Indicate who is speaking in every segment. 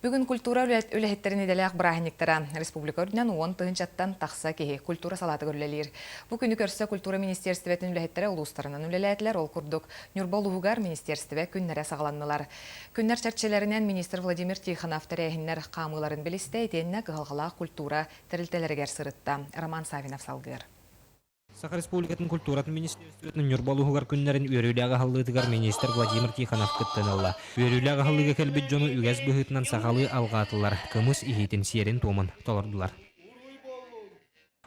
Speaker 1: Бүгін культура үләхеттерін еделек брахиниктара республика үрдінен 10 тыгынчаттан тақса кеге культура салаты көрілелер. Бұл күні көрсі культура министерстветін үләхеттері ұлыстарынан үләләтілер ол күрдік Нюрбол Уғугар министерстве күннәрі сағаланнылар. Күннәр чәртшелерінен министр Владимир Тихонов тәрәхіннер қамыларын білісті етеніне ғылғыла культура тірілтелергер сырытта. Роман Савинов салғыр.
Speaker 2: Саха Республикатын культуратын министерстветін Нюрбол Уғугар күннәрін үйеріліға халлығытығар министр Владимир Тихонов күттінілі. Үйеріліға халлыға кәлбет жону үгәз бұғытынан сағалы алғатылар, кымыс ихитін серін томын толырдылар.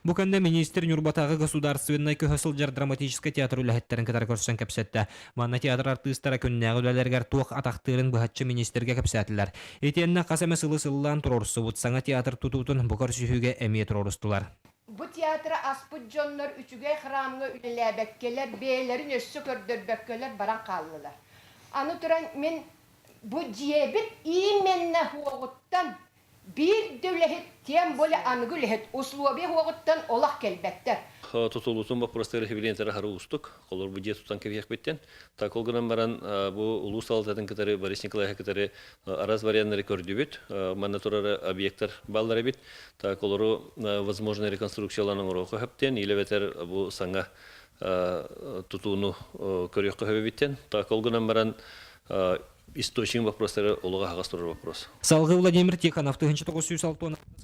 Speaker 2: Буканда министр Нюрбатағы государственной көһөсілжар драматический театр үләхеттерін кітар көрсен кәпсетті. Манна театр артыстара күннәғы үләлергер туақ атақтырын бұхатшы министерге кәпсәтілер. Етенна қасамы сылы-сылылан тұрорсы бұд саңа театр тұтутын бұқар сүйіге әмие тұрорыстылар.
Speaker 3: Bu tiyatra aspıt jonlar üçüge xramga ülelebekkeler, beylerin össü kördörbekkeler baran kallılar. Anı turan men bu diyebit iyi menne huoguttan bir dövlehet tiyem böyle angülhet uslubi huoguttan olak kelbekter.
Speaker 4: Tutulutun vопростары хевелентері хары устук, колор бу тутан кевек беттен. Так олгынан баран бу улусал татын кытары Борис Николаев кытары араз варианттары көрдүбүт. Мана турары объекттер баллары бит. Так олору возможно реконструкцияланын ороху хептен, илебетер бу саңа тутууну көрөккө хебеттен. Так олгынан баран источник вопростары олуга хагастырыр вопрос.
Speaker 2: Салгы Владимир Тихонов 1906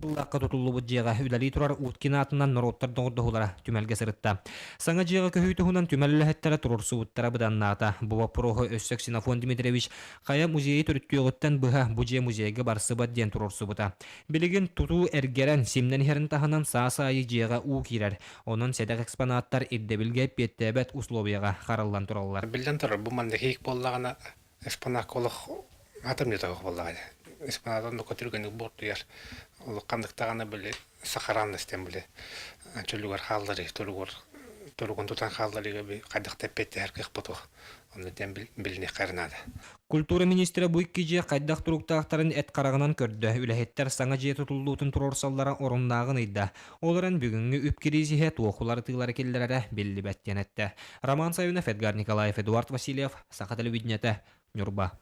Speaker 2: сыллаққа тұтылы бұджеға үләлі тұрар ұткина атынан нұроттар доңырдығылара түмәлге сырытта. Саңа жеға көхейтіғынан түмәлі әттері тұрырсы ұттара бұданната. Бұба пұрығы өссек Синофон Дмитриевич қая музейі түріттіғыттан бұға бұже музейге барсы бадден тұрырсы бұта. Білігін тұту әргерен семнен херін тағынан саа-сайы жеға ұу кейрер. Оның сәдәқ экспонаттар иддебілге петтәбәт условияға қаралдан тұралылар.
Speaker 5: Білден тұрыр, бұл маңда хейк боллағына экспонат колох атым не тагы боллагай. Экспонаттан көтөргөнү борту яр. Ол кандыктаганы биле сахаранностен биле. Чөлүгөр халдары, төлөгөн тутан халдары би кайдыкта петте эркек бото. Оны дем билне карнады.
Speaker 2: Культура министрі Буйккиже қайдақ тұруқтақтарын әт қарағынан көрді. Үләхеттер саңа же тұтылуытын тұрорсаллара орындағын үйді. Оларын бүгінгі үпкерезіге туақулары тығылары келдері белі бәттен әтті. Роман Савинов, Эдгар Николаев, Эдуард Васильев, Сақа телевидениеті, Нюрба.